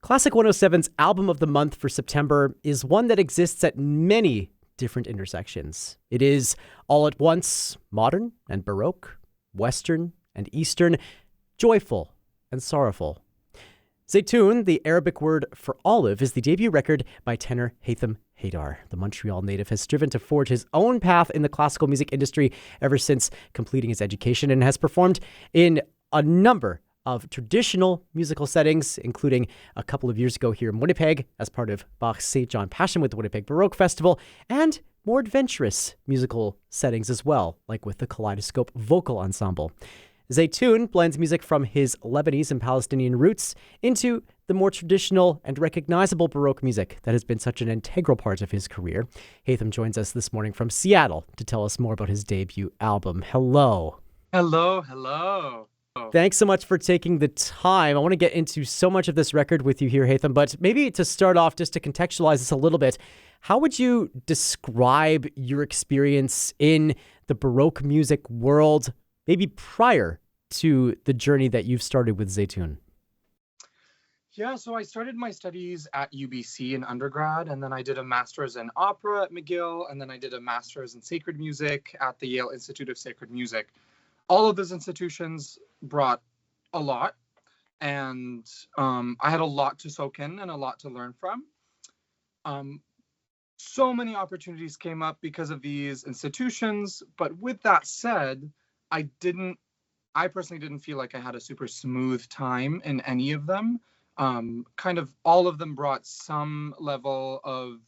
Classic 107's album of the month for September is one that exists at many different intersections. It is all at once modern and Baroque, Western and Eastern, joyful and sorrowful. Zaytoun, the Arabic word for olive, is the debut record by Tenor Haitham Haidar. The Montreal native has striven to forge his own path in the classical music industry ever since completing his education and has performed in a number of traditional musical settings, including a couple of years ago here in Winnipeg as part of Bach's St. John Passion with the Winnipeg Baroque Festival, and more adventurous musical settings as well, like with the Kaleidoscope Vocal Ensemble. Zaytoun blends music from his Lebanese and Palestinian roots into the more traditional and recognizable Baroque music that has been such an integral part of his career. Haitham joins us this morning from Seattle to tell us more about his debut album. Hello. Hello. Thanks so much for taking the time. I want to get into so much of this record with you here, Haitham, but maybe to start off, just to contextualize this a little bit, how would you describe your experience in the Baroque music world, maybe prior to the journey that you've started with Zaytoun? Yeah, so I started my studies at UBC in undergrad, and then I did a master's in opera at McGill, and then I did a master's in sacred music at the Yale Institute of Sacred Music. All of those institutions brought a lot, and I had a lot to soak in and a lot to learn from. So many opportunities came up because of these institutions, but with that said, I personally didn't feel like I had a super smooth time in any of them. Kind of all of them brought some level of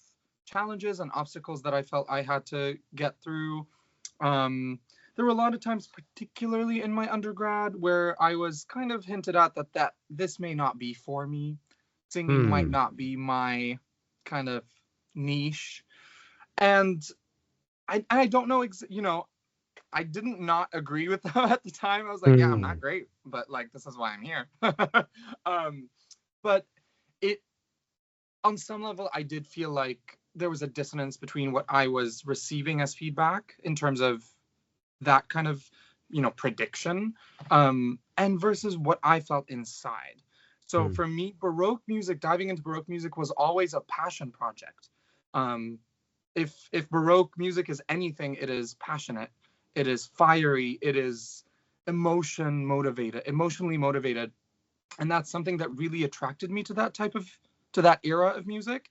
challenges and obstacles that I felt I had to get through. There were a lot of times, particularly in my undergrad, where I was kind of hinted at that this may not be for me. Singing might not be my kind of niche. And I don't know, I didn't not agree with them at the time. I was like, yeah, I'm not great, but like, this is why I'm here. But on some level, I did feel like there was a dissonance between what I was receiving as feedback in terms of that kind of, prediction, and versus what I felt inside. So for me, diving into Baroque music was always a passion project. If Baroque music is anything, it is passionate, it is fiery, it is emotionally motivated. And that's something that really attracted me to that era of music.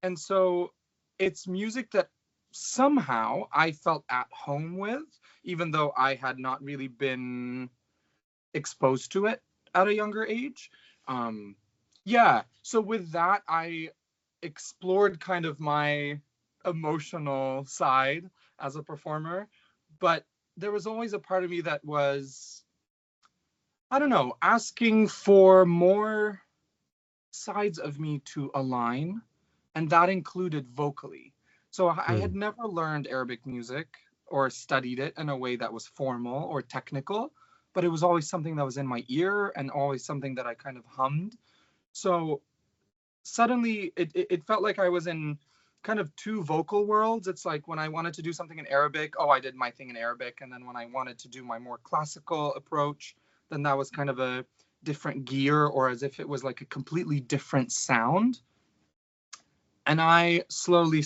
And so it's music that somehow I felt at home with, even though I had not really been exposed to it at a younger age. So with that, I explored kind of my emotional side as a performer, but there was always a part of me that was, I don't know, asking for more sides of me to align, and that included vocally. So I had never learned Arabic music or studied it in a way that was formal or technical, but it was always something that was in my ear and always something that I kind of hummed. So suddenly it felt like I was in kind of two vocal worlds. It's like when I wanted to do something in Arabic, I did my thing in Arabic. And then when I wanted to do my more classical approach, then that was kind of a different gear, or as if it was like a completely different sound. And I slowly,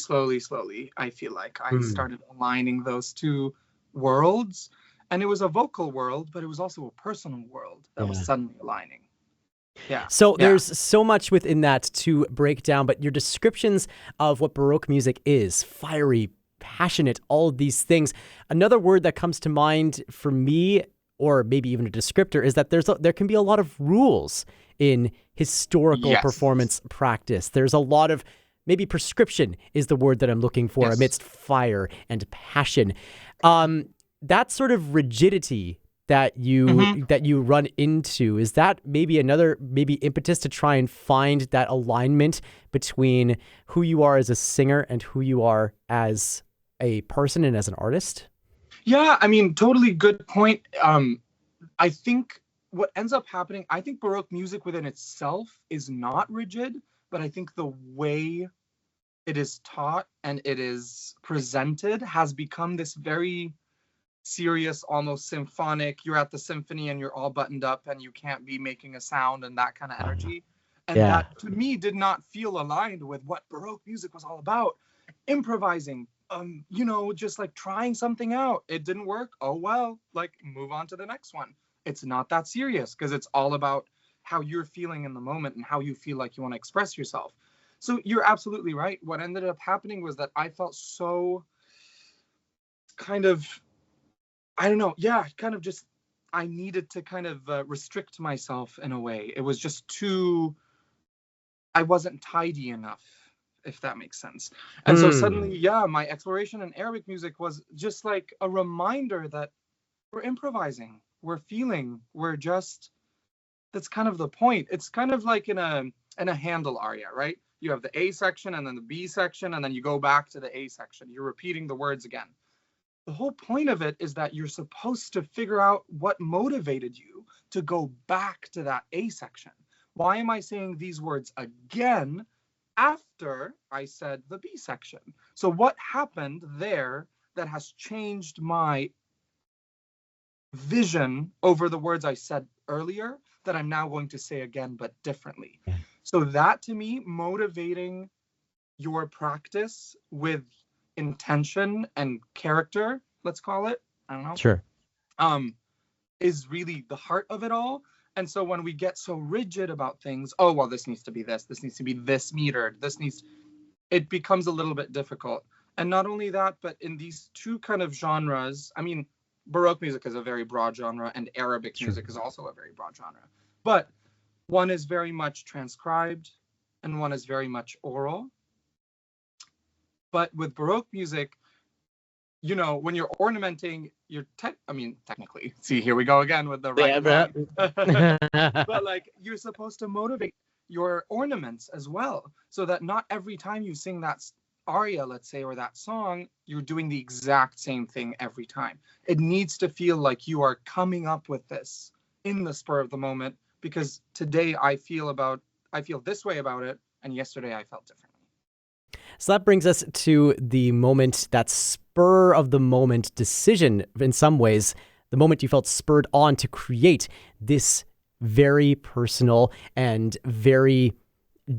I feel like I started aligning those two worlds. And it was a vocal world, but it was also a personal world that was suddenly aligning. Yeah. So there's so much within that to break down, but your descriptions of what Baroque music is, fiery, passionate, all of these things. Another word that comes to mind for me, or maybe even a descriptor, is that there can be a lot of rules in historical performance practice. There's a lot of, maybe prescription is the word that I'm looking for, amidst fire and passion. That sort of rigidity that you run into, is that maybe another impetus to try and find that alignment between who you are as a singer and who you are as a person and as an artist? Yeah, I mean, totally good point. I think what ends up happening, I think Baroque music within itself is not rigid, but I think the way it is taught and it is presented has become this very serious, almost symphonic, you're at the symphony and you're all buttoned up and you can't be making a sound and that kind of energy. And Yeah. that to me did not feel aligned with what Baroque music was all about. Improvising, just like trying something out. It didn't work. Oh, well, like move on to the next one. It's not that serious because it's all about how you're feeling in the moment and how you feel like you want to express yourself. So you're absolutely right. What ended up happening was that I felt so kind of, I don't know, yeah, kind of just, I needed to kind of restrict myself in a way. It was just too, I wasn't tidy enough, if that makes sense. And so suddenly, yeah, my exploration in Arabic music was just like a reminder that we're improvising, we're feeling, we're just, that's kind of the point. It's kind of like in a Handel aria, right? You have the A section and then the B section, and then you go back to the A section. You're repeating the words again. The whole point of it is that you're supposed to figure out what motivated you to go back to that A section. Why am I saying these words again after I said the B section? So what happened there that has changed my vision over the words I said earlier that I'm now going to say again, but differently? So that to me, motivating your practice with intention and character, let's call it, I don't know. Sure. Is really the heart of it all. And so when we get so rigid about things, oh, well, this needs to be this needs to be this metered, it becomes a little bit difficult. And not only that, but in these two kind of genres, I mean, Baroque music is a very broad genre and Arabic music is also a very broad genre. But one is very much transcribed and one is very much oral. But with Baroque music, when you're ornamenting, technically, see, here we go again with the right but like, you're supposed to motivate your ornaments as well, so that not every time you sing that aria, let's say, or that song, you're doing the exact same thing every time. It needs to feel like you are coming up with this in the spur of the moment, because today I feel this way about it, and yesterday I felt differently. So that brings us to the moment, that spur of the moment decision, in some ways, the moment you felt spurred on to create this very personal and very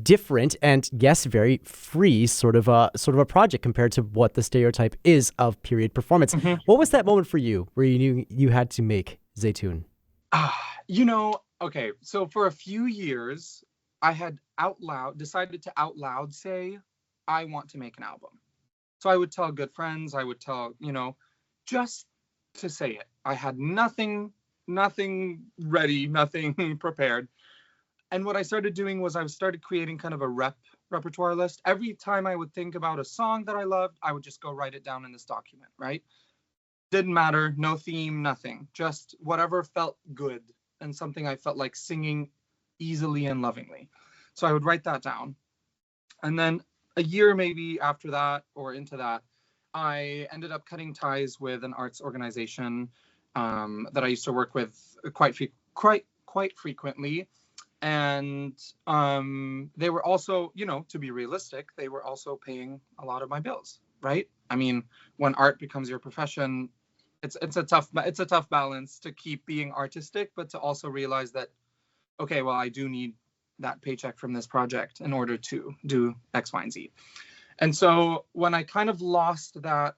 different and, yes, very free sort of a project compared to what the stereotype is of period performance. Mm-hmm. What was that moment for you where you knew you had to make Zaytoun? Okay, so for a few years, I had decided to out loud say, I want to make an album. So I would tell good friends, I would tell, just to say it. I had nothing ready, nothing prepared. And what I started doing was I started creating kind of a repertoire list. Every time I would think about a song that I loved, I would just go write it down in this document, right? Didn't matter, no theme, nothing. Just whatever felt good and something I felt like singing easily and lovingly. So I would write that down. And then a year maybe after that or into that, I ended up cutting ties with an arts organization that I used to work with quite frequently. And they were also, to be realistic, they were also paying a lot of my bills, right? I mean, when art becomes your profession, it's a tough balance to keep being artistic, but to also realize that, okay, well, I do need that paycheck from this project in order to do X, Y, and Z. And so when I kind of lost that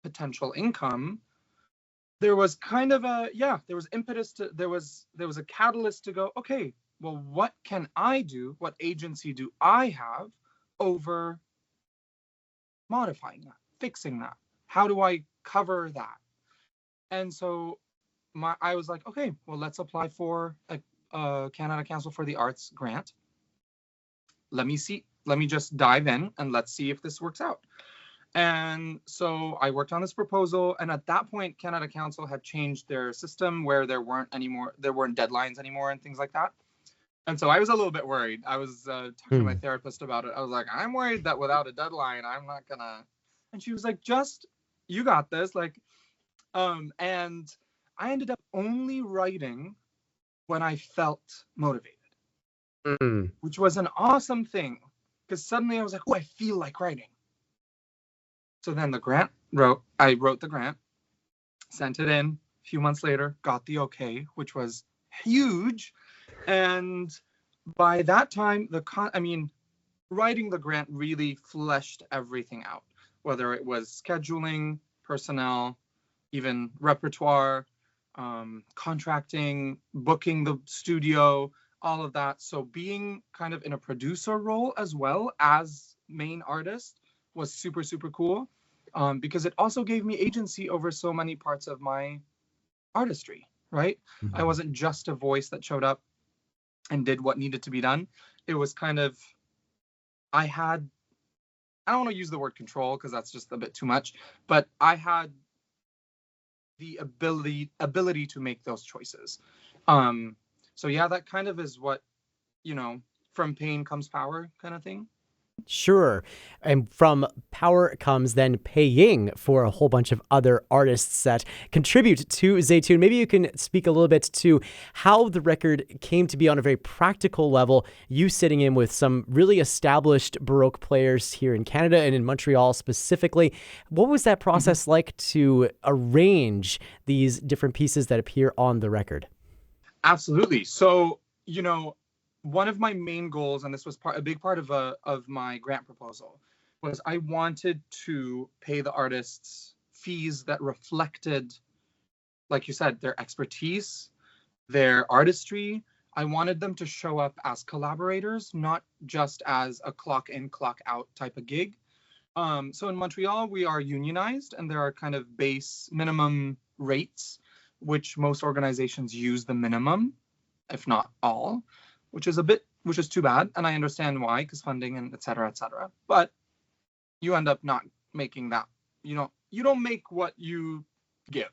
potential income, there was kind of there was impetus there was a catalyst to go, okay, well, what can I do? What agency do I have over modifying that, fixing that? How do I cover that? And so I was like, okay, well, let's apply for a Canada Council for the Arts grant. Let me just dive in and let's see if this works out. And so I worked on this proposal, and at that point, Canada Council had changed their system where there weren't deadlines anymore and things like that. And so I was a little bit worried. I was talking to my therapist about it. I was like, I'm worried that without a deadline, I'm not gonna. And she was like, you got this. Like, and I ended up only writing when I felt motivated, which was an awesome thing, because suddenly I was like, oh, I feel like writing. So then I wrote the grant, sent it in. A few months later, got the okay, which was huge. And by that time, writing the grant really fleshed everything out, whether it was scheduling, personnel, even repertoire, contracting, booking the studio, all of that. So being kind of in a producer role as well as main artist was super, super cool, because it also gave me agency over so many parts of my artistry, right? I Mhm. wasn't just a voice that showed up and did what needed to be done. It was kind of, I had, I don't want to use the word control because that's just a bit too much, but I had the ability to make those choices. Um, so yeah, that kind of is what, you know, from pain comes power kind of thing. Sure. And from power comes then paying for a whole bunch of other artists that contribute to Zaytoun. Maybe you can speak a little bit to how the record came to be on a very practical level. You sitting in with some really established Baroque players here in Canada and in Montreal specifically. What was that Mhm. process like to arrange these different pieces that appear on the record? Absolutely. So, one of my main goals, and this was a big part of my grant proposal, was I wanted to pay the artists fees that reflected, like you said, their expertise, their artistry. I wanted them to show up as collaborators, not just as a clock in, clock out type of gig. So in Montreal, we are unionized, and there are kind of base minimum rates, which most organizations use the minimum, if not all, which is too bad. And I understand why, because funding and et cetera, et cetera. But you end up not making that. You don't make what you give.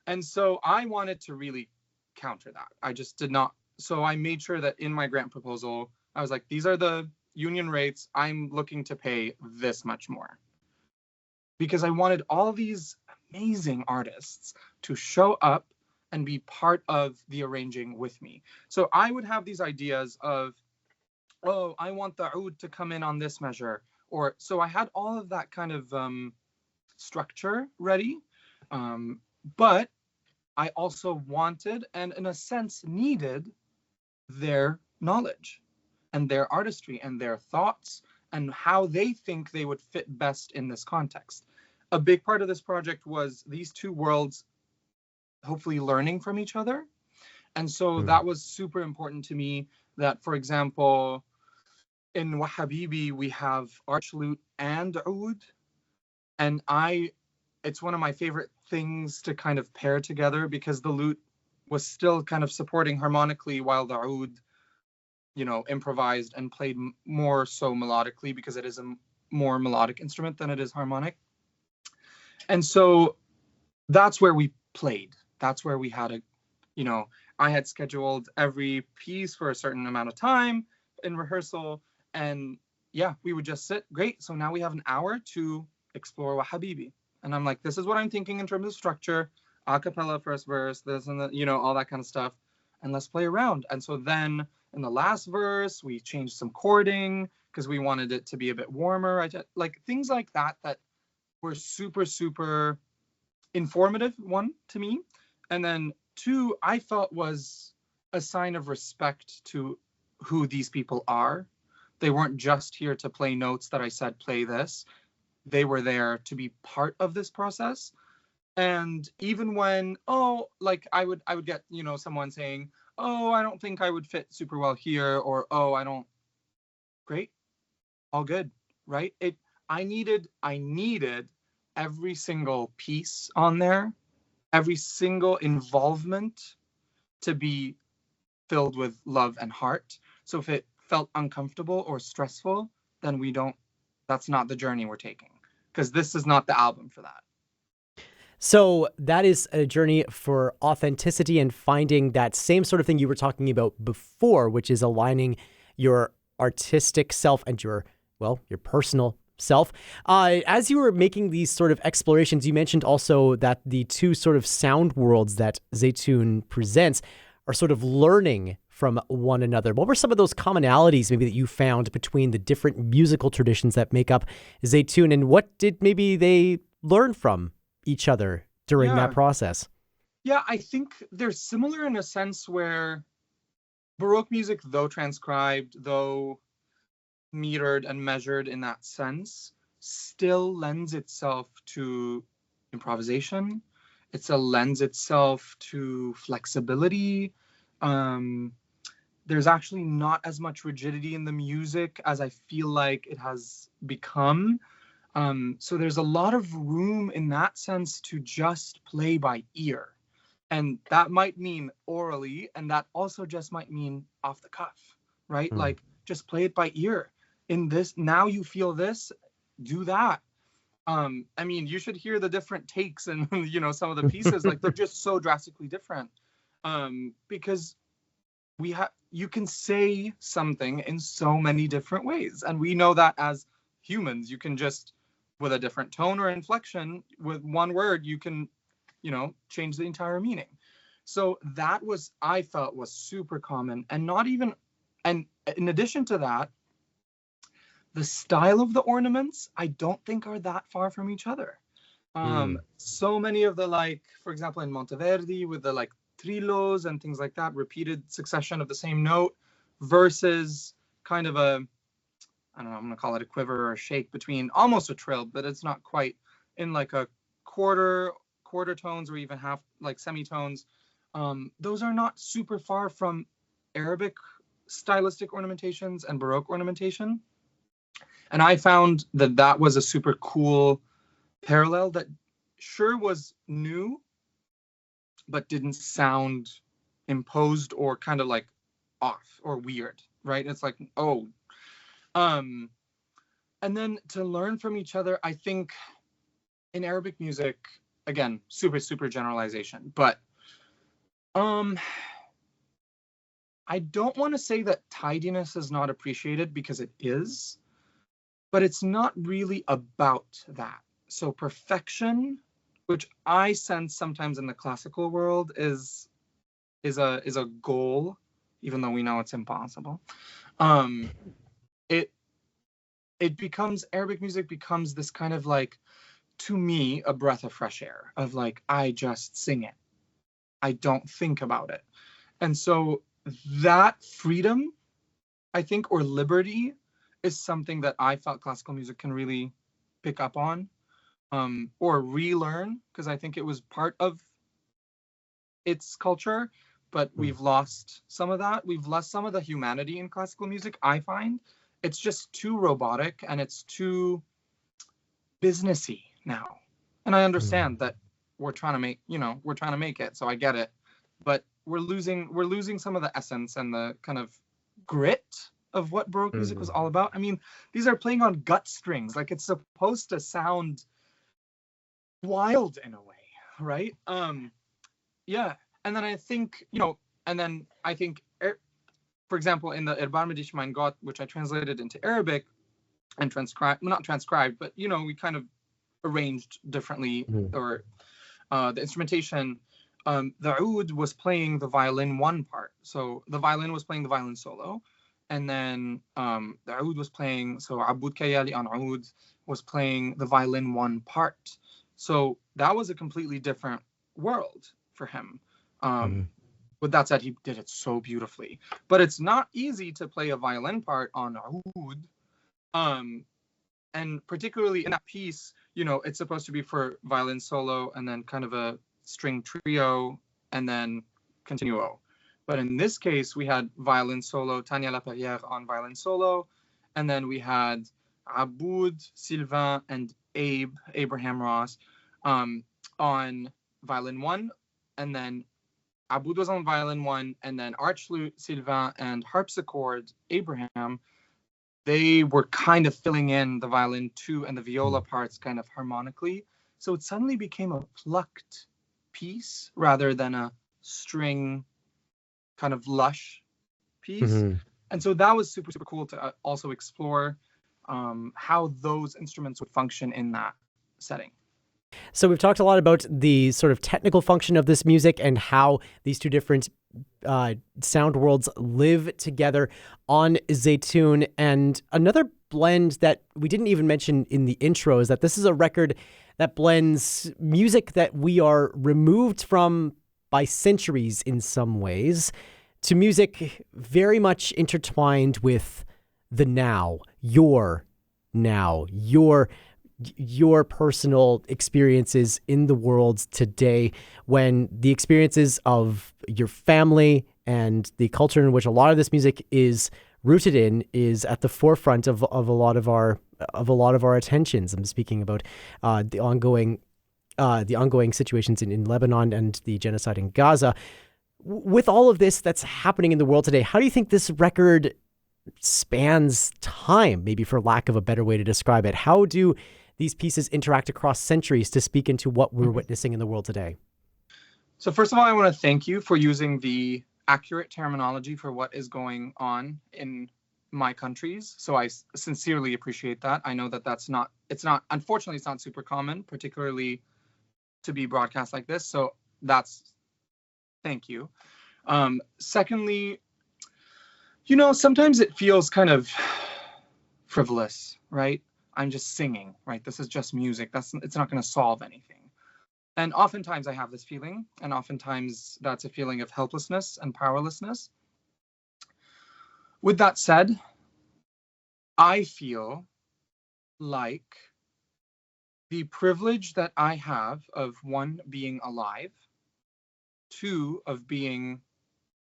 And so I wanted to really counter that. I just did not. So I made sure that in my grant proposal, I was like, these are the union rates. I'm looking to pay this much more, because I wanted all these amazing artists to show up and be part of the arranging with me. So I would have these ideas of, oh, I want the oud to come in on this measure. Or so I had all of that kind of structure ready. Um, but I also wanted, and in a sense needed, their knowledge and their artistry and their thoughts and how they think they would fit best in this context. A big part of this project was these two worlds hopefully learning from each other. And so Mm. that was super important to me that, for example, in Wahabibi, we have arch lute and oud. And it's one of my favorite things to kind of pair together, because the lute was still kind of supporting harmonically while the oud, improvised and played more so melodically, because it is a more melodic instrument than it is harmonic. And so that's where we played. That's where we had you know, I had scheduled every piece for a certain amount of time in rehearsal. And yeah, we would just sit. Great. So now we have an hour to explore Wahabibi. And I'm like, this is what I'm thinking in terms of structure, a cappella first verse, this and all that kind of stuff. And let's play around. And so then in the last verse, we changed some chording because we wanted it to be a bit warmer. Like things like that were super, super informative, one, to me. And then two, I felt was a sign of respect to who these people are. They weren't just here to play notes that I said play this. They were there to be part of this process. And even when, oh, like I would get, someone saying, oh, I don't think I would fit super well here, or oh, I don't, great, all good, right? I needed every single piece on there, every single involvement, to be filled with love and heart. So if it felt uncomfortable or stressful, then that's not the journey we're taking, because this is not the album for that. So that is a journey for authenticity and finding that same sort of thing you were talking about before, which is aligning your artistic self and your personal self. As you were making these sort of explorations, you mentioned also that the two sort of sound worlds that Zaytoun presents are sort of learning from one another. What were some of those commonalities maybe that you found between the different musical traditions that make up Zaytoun, and what did maybe they learn from each other during that Yeah. process? Yeah, I think they're similar in a sense where Baroque music, though transcribed, though metered and measured in that sense, still lends itself to improvisation. It still lends itself to flexibility. Um, there's actually not as much rigidity in the music as I feel like it has become. So there's a lot of room in that sense to just play by ear. And that might mean orally, and that also just might mean off the cuff, right? Like, just play it by ear. In this, now you feel this, do that. I mean, you should hear the different takes and some of the pieces, like they're just so drastically different. Because you can say something in so many different ways, and we know that as humans, you can just, with a different tone or inflection, with one word, you can change the entire meaning. So that I felt was super common, and in addition to that, the style of the ornaments, I don't think are that far from each other. So many of the, like, for example, in Monteverdi with the like trillos and things like that, repeated succession of the same note, versus kind of a, I don't know, I'm going to call it a quiver or a shake between almost a trill, but it's not quite, in like a quarter tones or even half, like semitones. Those are not super far from Arabic stylistic ornamentations and Baroque ornamentation. And I found that was a super cool parallel that sure was new, but didn't sound imposed or kind of like off or weird, right? It's like, oh. And then to learn from each other, I think in Arabic music, again, super, super generalization, but I don't want to say that tidiness is not appreciated, because it is, but it's not really about that. So perfection, which I sense sometimes in the classical world is a goal, even though we know it's impossible. It becomes, Arabic music becomes this kind of like, to me, a breath of fresh air of like, I just sing it. I don't think about it. And so that freedom, I think, or liberty, is something that I felt classical music can really pick up on, or relearn, because I think it was part of its culture, but we've lost some of that. We've lost some of the humanity in classical music, I find. It's just too robotic and it's too businessy now. And I understand that we're trying to make it, so I get it. But we're losing some of the essence and the kind of grit of what Baroque music was all about. I mean, these are playing on gut strings. Like, it's supposed to sound wild in a way, right? Yeah. And then I think, for example, in the Erbar Medish Mein Gott, which I translated into Arabic and not transcribed, but, we kind of arranged differently, or the instrumentation, the oud was playing the violin one part. So the violin was playing the violin solo. And then the oud was playing, so Aboud Kayali on oud was playing the violin one part. So that was a completely different world for him. With that said, he did it so beautifully. But it's not easy to play a violin part on oud. And particularly in that piece, it's supposed to be for violin solo and then kind of a string trio and then continuo. But in this case, we had violin solo, Tania Laperrière on violin solo, and then we had Aboud, Sylvain, and Abraham Ross on violin one, and then Aboud was on violin one, and then archflute, Sylvain, and harpsichord, Abraham, they were kind of filling in the violin two and the viola parts kind of harmonically. So it suddenly became a plucked piece rather than a string kind of lush piece. And so that was super, super cool to also explore how those instruments would function in that setting. So we've talked a lot about the sort of technical function of this music and how these two different sound worlds live together on Zaytoun. And another blend that we didn't even mention in the intro is that this is a record that blends music that we are removed from by centuries in some ways to music very much intertwined with the now, your personal experiences in the world today, when the experiences of your family and the culture in which a lot of this music is rooted in is at the forefront of a lot of our attentions. I'm speaking about the ongoing situations in Lebanon and the genocide in Gaza. With all of this that's happening in the world today, how do you think this record spans time, maybe for lack of a better way to describe it? How do these pieces interact across centuries to speak into what we're witnessing in the world today? So first of all, I want to thank you for using the accurate terminology for what is going on in my countries. So I sincerely appreciate that. I know that unfortunately, it's not super common, particularly to be broadcast like this. So thank you. Secondly, sometimes it feels kind of frivolous, right? I'm just singing, right? This is just music. It's not going to solve anything. And oftentimes I have this feeling, and oftentimes that's a feeling of helplessness and powerlessness. With that said, I feel like the privilege that I have of, one, being alive, two, of being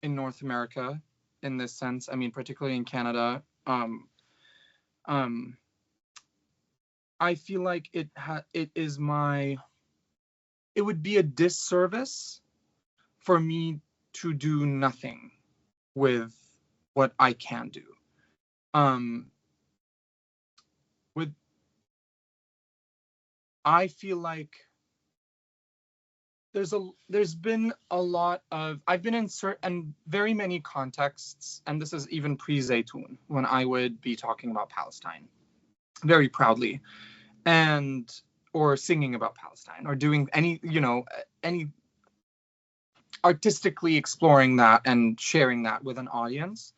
in North America in this sense, I mean, particularly in Canada, I feel like it would be a disservice for me to do nothing with what I can do. I feel like there's been a lot of, I've been in certain very many contexts, and this is even pre-Zaytoun, when I would be talking about Palestine very proudly, or singing about Palestine, or doing any artistically exploring that and sharing that with an audience.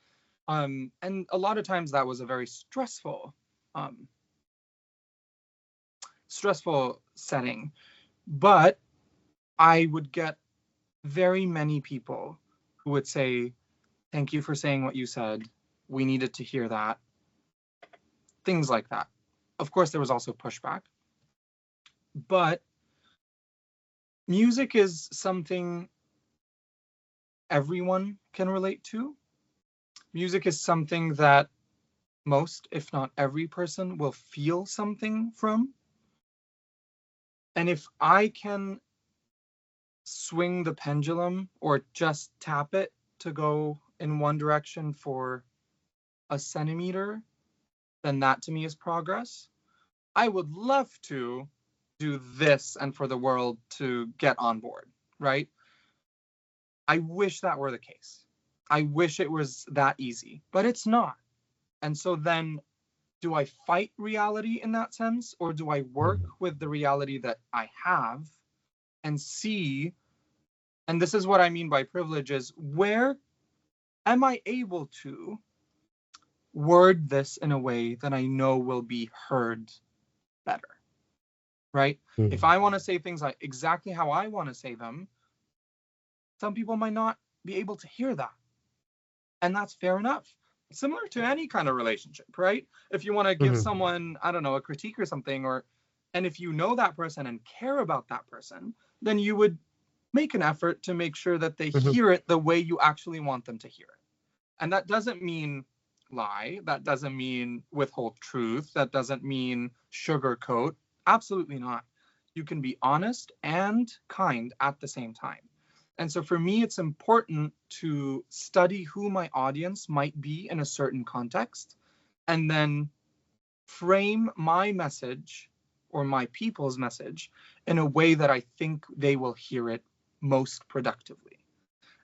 And a lot of times that was a very stressful setting. But I would get very many people who would say, thank you for saying what you said. We needed to hear that. Things like that. Of course, there was also pushback. But music is something everyone can relate to. Music is something that most, if not every person, will feel something from. And if I can swing the pendulum or just tap it to go in one direction for a centimeter, then that to me is progress. I would love to do this and for the world to get on board, right? I wish that were the case. I wish it was that easy, but it's not. And so then, do I fight reality in that sense, or do I work with the reality that I have and see, and this is what I mean by privilege, is where am I able to word this in a way that I know will be heard better, right? Mm-hmm. If I want to say things like exactly how I want to say them, some people might not be able to hear that. And that's fair enough. Similar to any kind of relationship, right? If you want to give someone, I don't know, a critique or something, and if you know that person and care about that person, then you would make an effort to make sure that they hear it the way you actually want them to hear it. And that doesn't mean lie. That doesn't mean withhold truth. That doesn't mean sugarcoat. Absolutely not. You can be honest and kind at the same time. And so for me, it's important to study who my audience might be in a certain context, and then frame my message or my people's message in a way that I think they will hear it most productively.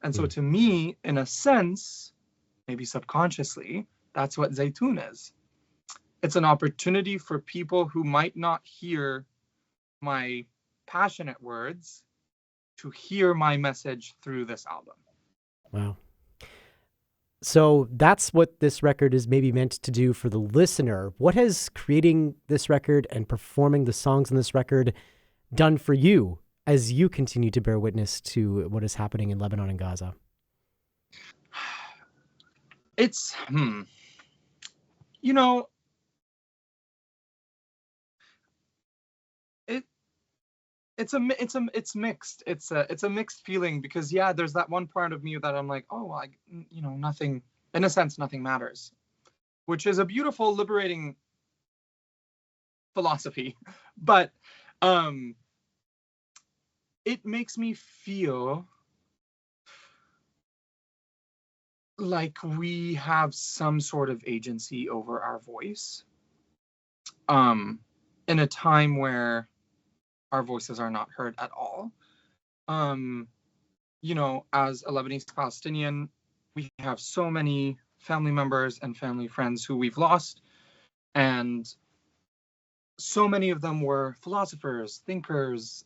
And so to me, in a sense, maybe subconsciously, that's what Zaytoun is. It's an opportunity for people who might not hear my passionate words to hear my message through this album. Wow. So that's what this record is maybe meant to do for the listener. What has creating this record and performing the songs on this record done for you as you continue to bear witness to what is happening in Lebanon and Gaza? It's you know, it it's mixed. It's a mixed feeling, because yeah, there's that one part of me that I'm like, oh, nothing, in a sense, nothing matters, which is a beautiful, liberating philosophy. But it makes me feel like we have some sort of agency over our voice, in a time where our voices are not heard at all. As a Lebanese Palestinian, we have so many family members and family friends who we've lost, and so many of them were philosophers, thinkers,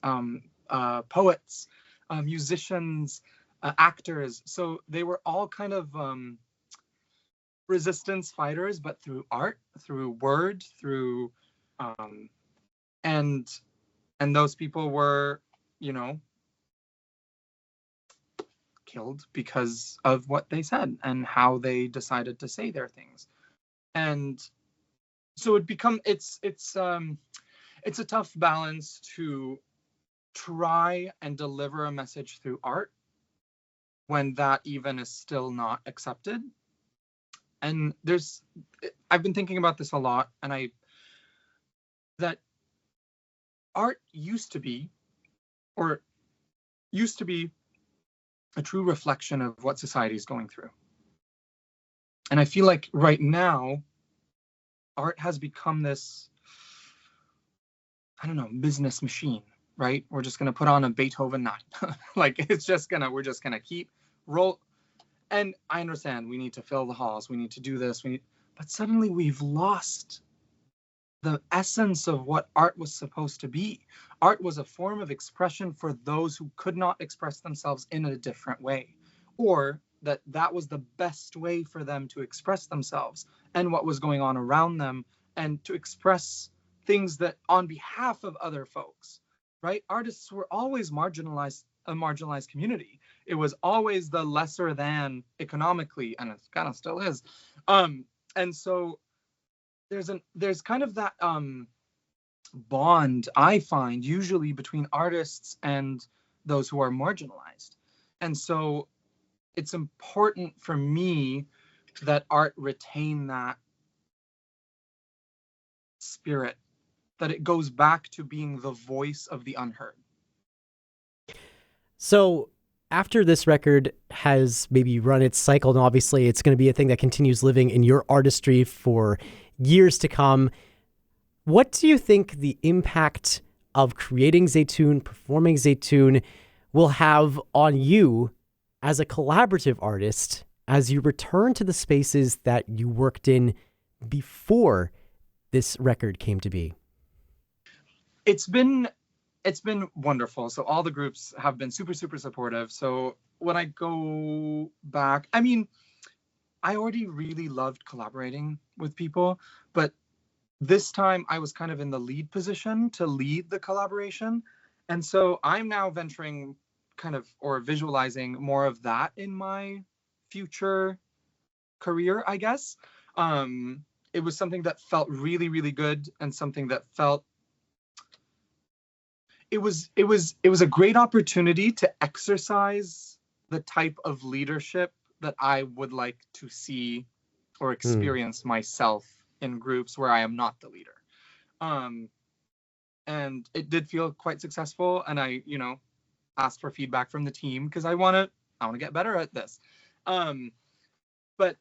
poets, musicians, actors. So they were all kind of resistance fighters, but through art, through word, through and those people were, killed because of what they said and how they decided to say their things. And so it's a tough balance to try and deliver a message through art when that even is still not accepted. And I've been thinking about this a lot, and that art used to be a true reflection of what society is going through. And I feel like right now, art has become this, I don't know, business machine, right? We're just going to put on a Beethoven 9. Like, we're just going to keep roll. And I understand we need to fill the halls. We need to do this. But suddenly we've lost the essence of what art was supposed to be. Art was a form of expression for those who could not express themselves in a different way, or that was the best way for them to express themselves and what was going on around them, and to express things that on behalf of other folks, right? Artists were always a marginalized community. It was always the lesser than economically, and it kind of still is. And so there's kind of that bond, I find, usually between artists and those who are marginalized. And so it's important for me that art retain that spirit, that it goes back to being the voice of the unheard. So after this record has maybe run its cycle, and obviously it's going to be a thing that continues living in your artistry for years to come, what do you think the impact of creating Zaytoun, performing Zaytoun, will have on you as a collaborative artist as you return to the spaces that you worked in before this record came to be? It's been wonderful. So all the groups have been super, super supportive. So when I go back, I mean, I already really loved collaborating with people, but this time I was kind of in the lead position to lead the collaboration. And so I'm now venturing kind of, or visualizing more of that in my future career, I guess. It was something that felt really, really good, and something that felt, it was a great opportunity to exercise the type of leadership that I would like to see or experience myself in groups where I am not the leader. And it did feel quite successful, and I, asked for feedback from the team, because I want to get better at this. But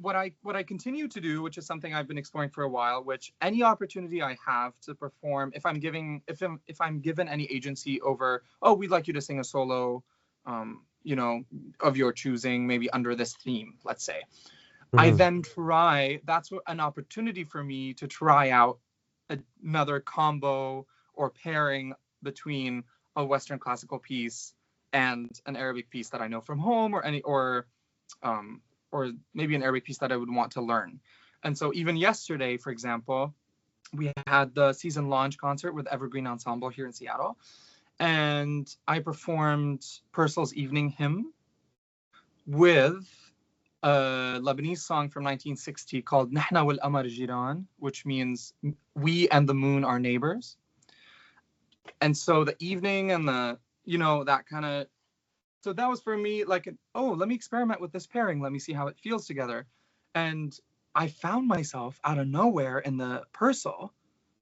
what I continue to do, which is something I've been exploring for a while, which any opportunity I have to perform, if I'm given any agency over, oh, we'd like you to sing a solo, of your choosing, maybe under this theme, let's say. I then that's an opportunity for me to try out another combo or pairing between a Western classical piece and an Arabic piece that I know from home, or maybe an Arabic piece that I would want to learn. And so even yesterday, for example, we had the season launch concert with Evergreen Ensemble here in Seattle, and I performed Purcell's Evening Hymn with a Lebanese song from 1960 called Nahna wal Amar Jiran, which means we and the moon are neighbors. And so the evening and that kind of, so that was for me like, let me experiment with this pairing. Let me see how it feels together. And I found myself out of nowhere in the Purcell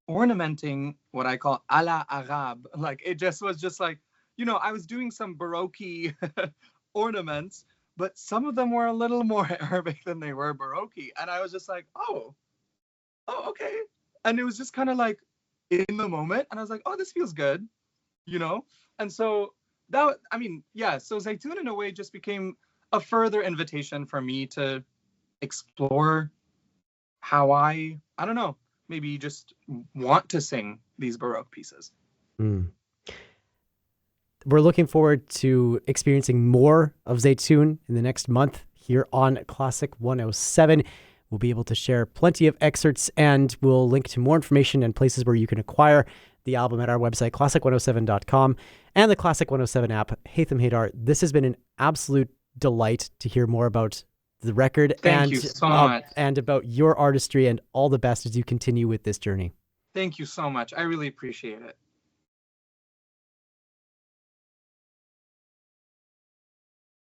ornamenting what I call a la Arab. Like it just was just like, I was doing some Baroque ornaments, but some of them were a little more Arabic than they were Baroque. And I was just like, oh, okay. And it was just kind of like in the moment. And I was like, oh, this feels good, And so so Zaytoun in a way just became a further invitation for me to explore how I don't know, maybe just want to sing these Baroque pieces. Mm. We're looking forward to experiencing more of Zaytoun in the next month here on Classic 107. We'll be able to share plenty of excerpts, and we'll link to more information and places where you can acquire the album at our website, classic107.com, and the Classic 107 app. Haitham Haidar, this has been an absolute delight to hear more about the record. Thank you so much. And about your artistry, and all the best as you continue with this journey. Thank you so much. I really appreciate it.